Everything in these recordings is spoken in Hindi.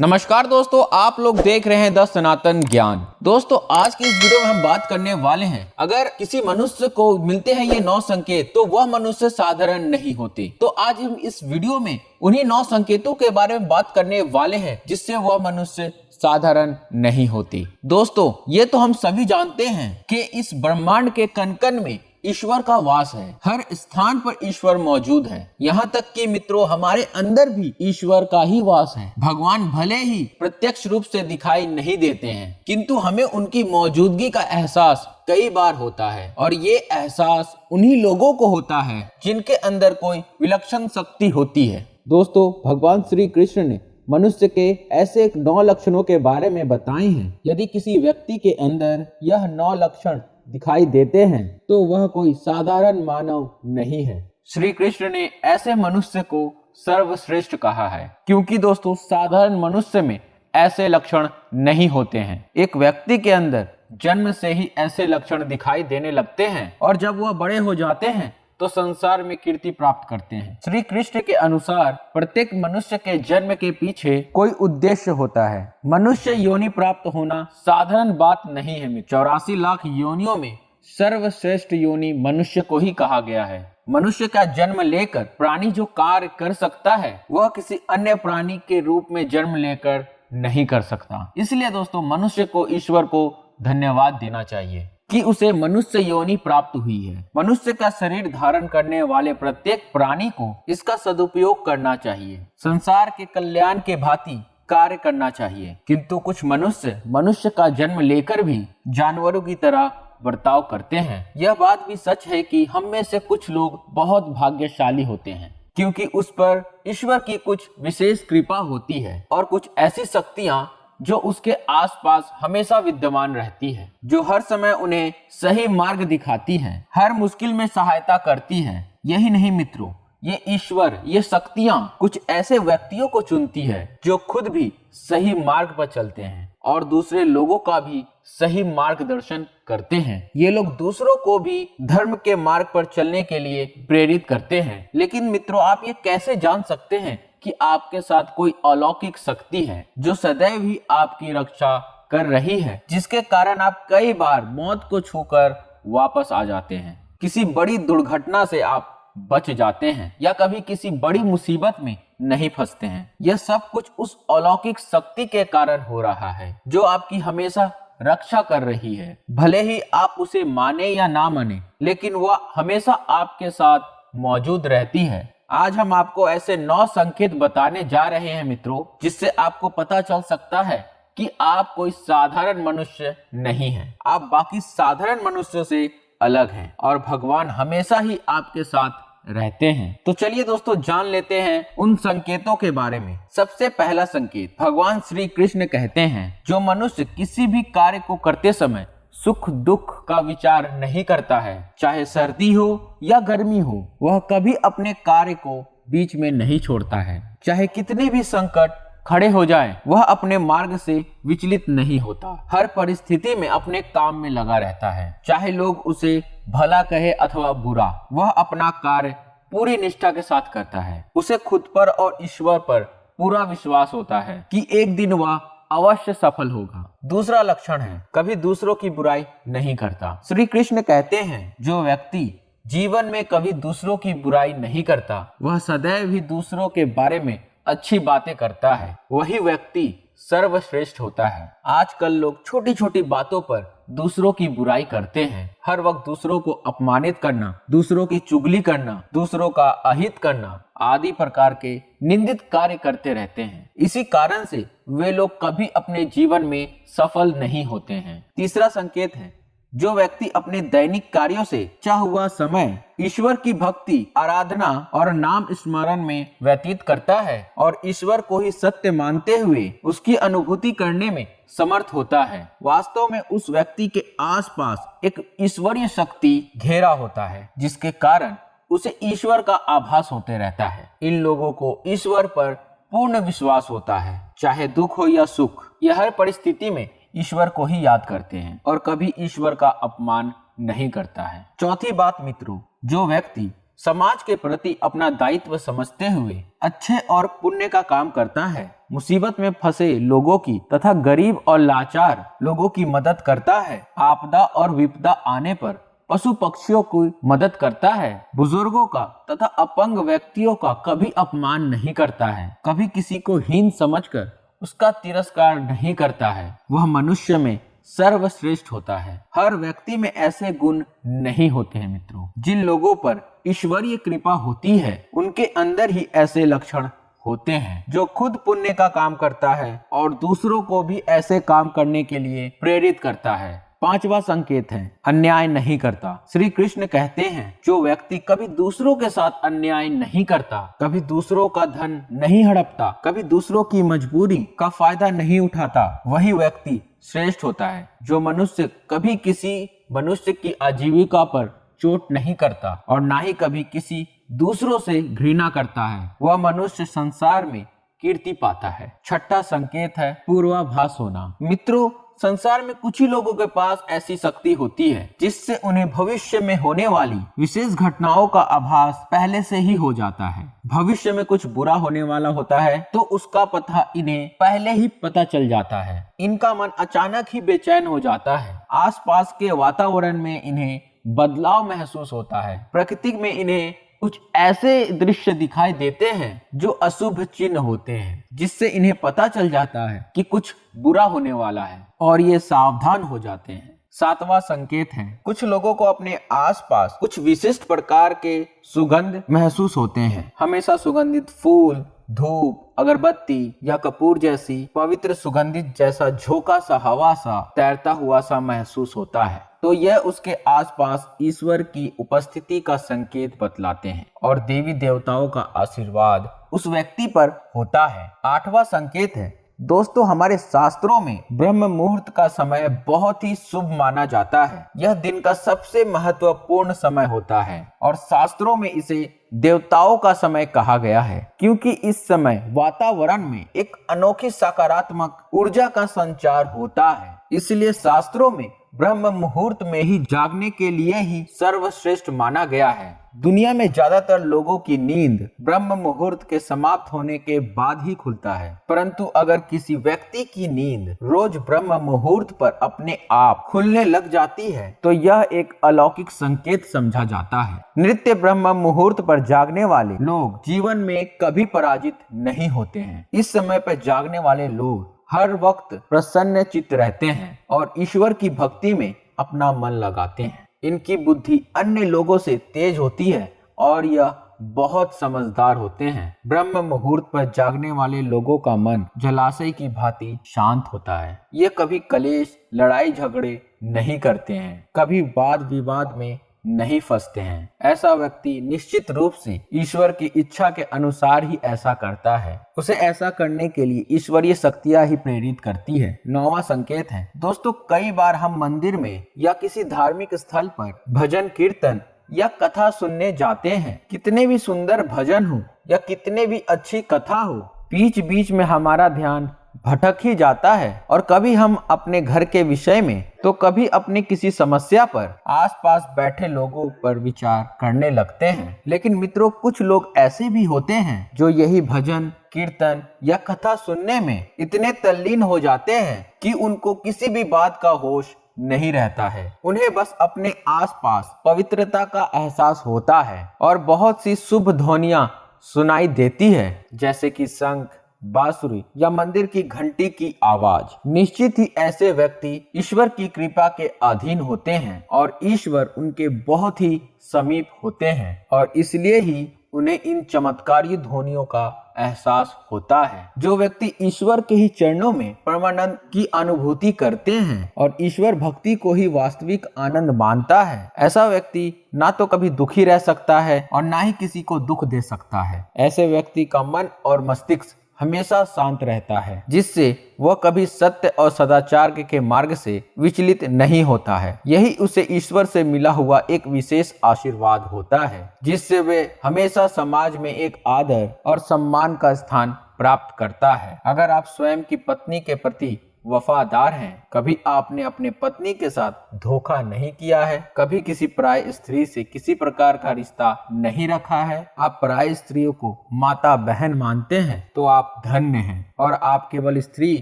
नमस्कार दोस्तों, आप लोग देख रहे हैं द सनातन ज्ञान। दोस्तों, आज की इस वीडियो में हम बात करने वाले हैं, अगर किसी मनुष्य को मिलते हैं ये 9 संकेत तो वह मनुष्य साधारण नहीं होते। तो आज हम इस वीडियो में उन्हीं 9 संकेतों के बारे में बात करने वाले हैं जिससे वह मनुष्य साधारण नहीं होते। दोस्तों, ये तो हम सभी जानते हैं कि इस ब्रह्मांड के कण-कण में ईश्वर का वास है। हर स्थान पर ईश्वर मौजूद है। यहाँ तक कि मित्रों, हमारे अंदर भी ईश्वर का ही वास है। भगवान भले ही प्रत्यक्ष रूप से दिखाई नहीं देते हैं, किंतु हमें उनकी मौजूदगी का एहसास कई बार होता है, और ये एहसास उन्हीं लोगों को होता है जिनके अंदर कोई विलक्षण शक्ति होती है। दोस्तों, भगवान श्री कृष्ण ने मनुष्य के ऐसे 9 लक्षणों के बारे में बताए हैं। यदि किसी व्यक्ति के अंदर यह 9 लक्षण दिखाई देते हैं तो वह कोई साधारण मानव नहीं है। श्री कृष्ण ने ऐसे मनुष्य को सर्वश्रेष्ठ कहा है, क्योंकि दोस्तों साधारण मनुष्य में ऐसे लक्षण नहीं होते हैं। एक व्यक्ति के अंदर जन्म से ही ऐसे लक्षण दिखाई देने लगते हैं, और जब वह बड़े हो जाते हैं तो संसार में कीर्ति प्राप्त करते हैं। श्री कृष्ण के अनुसार प्रत्येक मनुष्य के जन्म के पीछे कोई उद्देश्य होता है। मनुष्य योनि प्राप्त होना साधारण बात नहीं है। 84 लाख योनियों में सर्वश्रेष्ठ योनि मनुष्य को ही कहा गया है। मनुष्य का जन्म लेकर प्राणी जो कार्य कर सकता है वह किसी अन्य प्राणी के रूप में जन्म लेकर नहीं कर सकता। इसलिए दोस्तों, मनुष्य को ईश्वर को धन्यवाद देना चाहिए कि उसे मनुष्य योनि प्राप्त हुई है। मनुष्य का शरीर धारण करने वाले प्रत्येक प्राणी को इसका सदुपयोग करना चाहिए, संसार के कल्याण के भांति कार्य करना चाहिए। किंतु कुछ मनुष्य का जन्म लेकर भी जानवरों की तरह बर्ताव करते हैं। यह बात भी सच है कि हम में से कुछ लोग बहुत भाग्यशाली होते हैं, क्योंकि उस पर ईश्वर की कुछ विशेष कृपा होती है, और कुछ ऐसी शक्तियां जो उसके आसपास हमेशा विद्यमान रहती है, जो हर समय उन्हें सही मार्ग दिखाती है, हर मुश्किल में सहायता करती है। यही नहीं मित्रों, ये ईश्वर, ये शक्तियां कुछ ऐसे व्यक्तियों को चुनती है जो खुद भी सही मार्ग पर चलते हैं और दूसरे लोगों का भी सही मार्गदर्शन करते हैं। ये लोग दूसरों को भी धर्म के मार्ग पर चलने के लिए प्रेरित करते हैं। लेकिन मित्रों, आप ये कैसे जान सकते हैं कि आपके साथ कोई अलौकिक शक्ति है जो सदैव ही आपकी रक्षा कर रही है, जिसके कारण आप कई बार मौत को छूकर वापस आ जाते हैं, किसी बड़ी दुर्घटना से आप बच जाते हैं, या कभी किसी बड़ी मुसीबत में नहीं फंसते हैं। यह सब कुछ उस अलौकिक शक्ति के कारण हो रहा है जो आपकी हमेशा रक्षा कर रही है। भले ही आप उसे माने या ना माने, लेकिन वह हमेशा आपके साथ मौजूद रहती है। आज हम आपको ऐसे 9 संकेत बताने जा रहे हैं मित्रों, जिससे आपको पता चल सकता है कि आप कोई साधारण मनुष्य नहीं हैं। आप बाकी साधारण मनुष्यों से अलग हैं, और भगवान हमेशा ही आपके साथ रहते हैं। तो चलिए दोस्तों, जान लेते हैं उन संकेतों के बारे में। सबसे पहला संकेत, भगवान श्री कृष्ण कहते हैं, जो मनुष्य किसी भी कार्य को करते समय सुख दुख का विचार नहीं करता है, चाहे सर्दी हो या गर्मी हो, वह कभी अपने कार्य को बीच में नहीं छोड़ता है। चाहे कितने भी संकट खड़े हो जाएं, वह अपने मार्ग से विचलित नहीं होता। हर परिस्थिति में अपने काम में लगा रहता है, चाहे लोग उसे भला कहे अथवा बुरा। वह अपना कार्य पूरी निष्ठा के साथ करता है। उसे खुद पर और ईश्वर पर पूरा विश्वास होता है कि एक दिन वह अवश्य सफल होगा। दूसरा लक्षण है, कभी दूसरों की बुराई नहीं करता। श्री कृष्ण कहते हैं, जो व्यक्ति जीवन में कभी दूसरों की बुराई नहीं करता, वह सदैव ही दूसरों के बारे में अच्छी बातें करता है, वही व्यक्ति सर्वश्रेष्ठ होता है। आजकल लोग छोटी छोटी बातों पर दूसरों की बुराई करते हैं। हर वक्त दूसरों को अपमानित करना, दूसरों की चुगली करना, दूसरों का अहित करना आदि प्रकार के निंदित कार्य करते रहते हैं। इसी कारण से वे लोग कभी अपने जीवन में सफल नहीं होते हैं। तीसरा संकेत है, जो व्यक्ति अपने दैनिक कार्यों से चाह हुआ समय ईश्वर की भक्ति, आराधना और नाम स्मरण में व्यतीत करता है, और ईश्वर को ही सत्य मानते हुए उसकी अनुभूति करने में समर्थ होता है, वास्तव में उस व्यक्ति के आसपास एक ईश्वरीय शक्ति घेरा होता है, जिसके कारण उसे ईश्वर का आभास होते रहता है। इन लोगों को ईश्वर पर पूर्ण विश्वास होता है, चाहे दुख हो या सुख। यह हर परिस्थिति में ईश्वर को ही याद करते हैं और कभी ईश्वर का अपमान नहीं करता है। चौथी बात मित्रों, जो व्यक्ति समाज के प्रति अपना दायित्व समझते हुए अच्छे और पुण्य का काम करता है, मुसीबत में फंसे लोगों की तथा गरीब और लाचार लोगों की मदद करता है, आपदा और विपदा आने पर पशु पक्षियों की मदद करता है, बुजुर्गों का तथा अपंग व्यक्तियों का कभी अपमान नहीं करता है, कभी किसी को हीन समझकर उसका तिरस्कार नहीं करता है, वह मनुष्य में सर्वश्रेष्ठ होता है। हर व्यक्ति में ऐसे गुण नहीं होते हैं मित्रों। जिन लोगों पर ईश्वरीय कृपा होती है उनके अंदर ही ऐसे लक्षण होते हैं, जो खुद पुण्य का काम करता है और दूसरों को भी ऐसे काम करने के लिए प्रेरित करता है। पांचवा संकेत है अन्याय नहीं करता। श्री कृष्ण कहते हैं जो व्यक्ति कभी दूसरों के साथ अन्याय नहीं करता, कभी दूसरों का धन नहीं हड़पता, कभी दूसरों की मजबूरी का फायदा नहीं उठाता, वही व्यक्ति श्रेष्ठ होता है। जो मनुष्य कभी किसी मनुष्य की आजीविका पर चोट नहीं करता और ना ही कभी किसी दूसरों से घृणा करता है, वह मनुष्य संसार में कीर्ति पाता है। छठा संकेत है पूर्वाभास होना। मित्रों, संसार में कुछ ही लोगों के पास ऐसी शक्ति होती है जिससे उन्हें भविष्य में होने वाली विशेष घटनाओं का आभास पहले से ही हो जाता है। भविष्य में कुछ बुरा होने वाला होता है तो उसका पता इन्हें पहले ही पता चल जाता है। इनका मन अचानक ही बेचैन हो जाता है। आसपास के वातावरण में इन्हें बदलाव महसूस होता है। प्रकृति में इन्हें कुछ ऐसे दृश्य दिखाई देते हैं जो अशुभ चिन्ह होते हैं, जिससे इन्हें पता चल जाता है कि कुछ बुरा होने वाला है और ये सावधान हो जाते हैं। सातवां संकेत है कुछ लोगों को अपने आसपास कुछ विशिष्ट प्रकार के सुगंध महसूस होते हैं। हमेशा सुगंधित फूल, धूप, अगरबत्ती या कपूर जैसी पवित्र सुगंधित जैसा झोंका सा हवा सा तैरता हुआ सा महसूस होता है, तो यह उसके आसपास ईश्वर की उपस्थिति का संकेत बतलाते हैं और देवी देवताओं का आशीर्वाद उस व्यक्ति पर होता है। आठवां संकेत है दोस्तों, हमारे शास्त्रों में ब्रह्म मुहूर्त का समय बहुत ही शुभ माना जाता है। यह दिन का सबसे महत्वपूर्ण समय होता है और शास्त्रों में इसे देवताओं का समय कहा गया है, क्योंकि इस समय वातावरण में एक अनोखी सकारात्मक ऊर्जा का संचार होता है। इसलिए शास्त्रों में ब्रह्म मुहूर्त में ही जागने के लिए ही सर्वश्रेष्ठ माना गया है। दुनिया में ज्यादातर लोगों की नींद ब्रह्म मुहूर्त के समाप्त होने के बाद ही खुलता है, परंतु अगर किसी व्यक्ति की नींद रोज ब्रह्म मुहूर्त पर अपने आप खुलने लग जाती है तो यह एक अलौकिक संकेत समझा जाता है। नित्य ब्रह्म मुहूर्त पर जागने वाले लोग जीवन में कभी पराजित नहीं होते हैं। इस समय पर जागने वाले लोग हर वक्त प्रसन्न चित्त रहते हैं और ईश्वर की भक्ति में अपना मन लगाते हैं। इनकी बुद्धि अन्य लोगों से तेज होती है और यह बहुत समझदार होते हैं। ब्रह्म मुहूर्त पर जागने वाले लोगों का मन जलाशय की भांति शांत होता है। ये कभी कलेश, लड़ाई झगड़े नहीं करते हैं, कभी वाद विवाद में नहीं फंसते हैं। ऐसा व्यक्ति निश्चित रूप से ईश्वर की इच्छा के अनुसार ही ऐसा करता है। उसे ऐसा करने के लिए ईश्वरीय शक्तियां ही प्रेरित करती है। नौवां संकेत है दोस्तों, कई बार हम मंदिर में या किसी धार्मिक स्थल पर भजन कीर्तन या कथा सुनने जाते हैं। कितने भी सुंदर भजन हो या कितने भी अच्छी कथा हो, बीच बीच में हमारा ध्यान भटक ही जाता है और कभी हम अपने घर के विषय में तो कभी अपनी किसी समस्या पर आसपास बैठे लोगों पर विचार करने लगते हैं। लेकिन मित्रों, कुछ लोग ऐसे भी होते हैं जो यही भजन कीर्तन या कथा सुनने में इतने तल्लीन हो जाते हैं कि उनको किसी भी बात का होश नहीं रहता है। उन्हें बस अपने आसपास पवित्रता का एहसास होता है और बहुत सी शुभ ध्वनियां सुनाई देती है, जैसे कि शंख, बांसुरी या मंदिर की घंटी की आवाज। निश्चित ही ऐसे व्यक्ति ईश्वर की कृपा के अधीन होते हैं और ईश्वर उनके बहुत ही समीप होते हैं और इसलिए ही उन्हें इन चमत्कारी ध्वनियों का एहसास होता है। जो व्यक्ति ईश्वर के ही चरणों में परमानंद की अनुभूति करते हैं और ईश्वर भक्ति को ही वास्तविक आनंद मानता है, ऐसा व्यक्ति ना तो कभी दुखी रह सकता है और ना ही किसी को दुख दे सकता है। ऐसे व्यक्ति का मन और मस्तिष्क हमेशा शांत रहता है, जिससे वह कभी सत्य और सदाचार के मार्ग से विचलित नहीं होता है। यही उसे ईश्वर से मिला हुआ एक विशेष आशीर्वाद होता है, जिससे वे हमेशा समाज में एक आदर और सम्मान का स्थान प्राप्त करता है। अगर आप स्वयं की पत्नी के प्रति वफादार हैं। कभी आपने अपने पत्नी के साथ धोखा नहीं किया है, कभी किसी पराई स्त्री से किसी प्रकार का रिश्ता नहीं रखा है। आप पराई स्त्रियों को माता बहन मानते हैं तो आप धन्य हैं और आप केवल स्त्री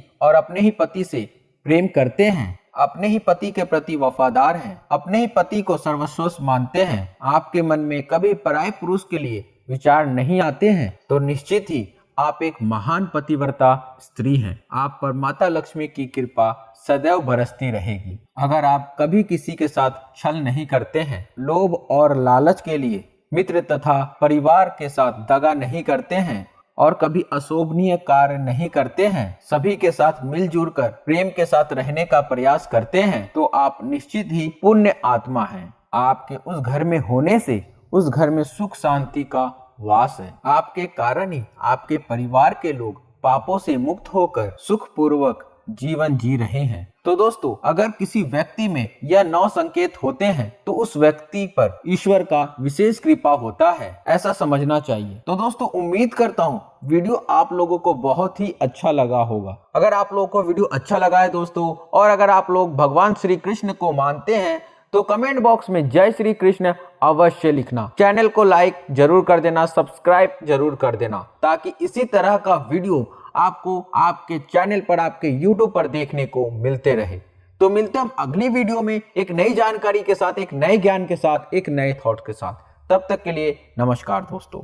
और अपने ही पति से प्रेम करते हैं, अपने ही पति के प्रति वफादार हैं, अपने ही पति को सर्वस्व मानते हैं। आपके मन में कभी पराये पुरुष के लिए विचार नहीं आते हैं तो निश्चित ही आप एक महान पतिव्रता स्त्री हैं। आप पर माता लक्ष्मी की कृपा सदैव बरसती रहेगी। अगर आप कभी किसी के साथ छल नहीं करते हैं, लोभ और लालच के लिए मित्र तथा परिवार के साथ दगा नहीं करते हैं और कभी अशोभनीय कार्य नहीं करते हैं, सभी के साथ मिलजुल कर प्रेम के साथ रहने का प्रयास करते हैं, तो आप निश्चित ही पुण्य आत्मा हैं। आपके उस घर में होने से उस घर में सुख शांति का वास है। आपके कारण ही आपके परिवार के लोग पापों से मुक्त होकर सुख पूर्वक जीवन जी रहे हैं। तो दोस्तों, अगर किसी व्यक्ति में यह 9 संकेत होते हैं तो उस व्यक्ति पर ईश्वर का विशेष कृपा होता है, ऐसा समझना चाहिए। तो दोस्तों, उम्मीद करता हूँ वीडियो आप लोगों को बहुत ही अच्छा लगा होगा। अगर आप लोगों को वीडियो अच्छा लगा है दोस्तों, और अगर आप लोग भगवान श्री कृष्ण को मानते हैं तो कमेंट बॉक्स में जय श्री कृष्ण अवश्य लिखना। चैनल को लाइक जरूर कर देना, सब्सक्राइब जरूर कर देना, ताकि इसी तरह का वीडियो आपको आपके चैनल पर, आपके YouTube पर देखने को मिलते रहे। तो मिलते हम अगली वीडियो में एक नई जानकारी के साथ, एक नए ज्ञान के साथ, एक नए थॉट के साथ। तब तक के लिए नमस्कार दोस्तों।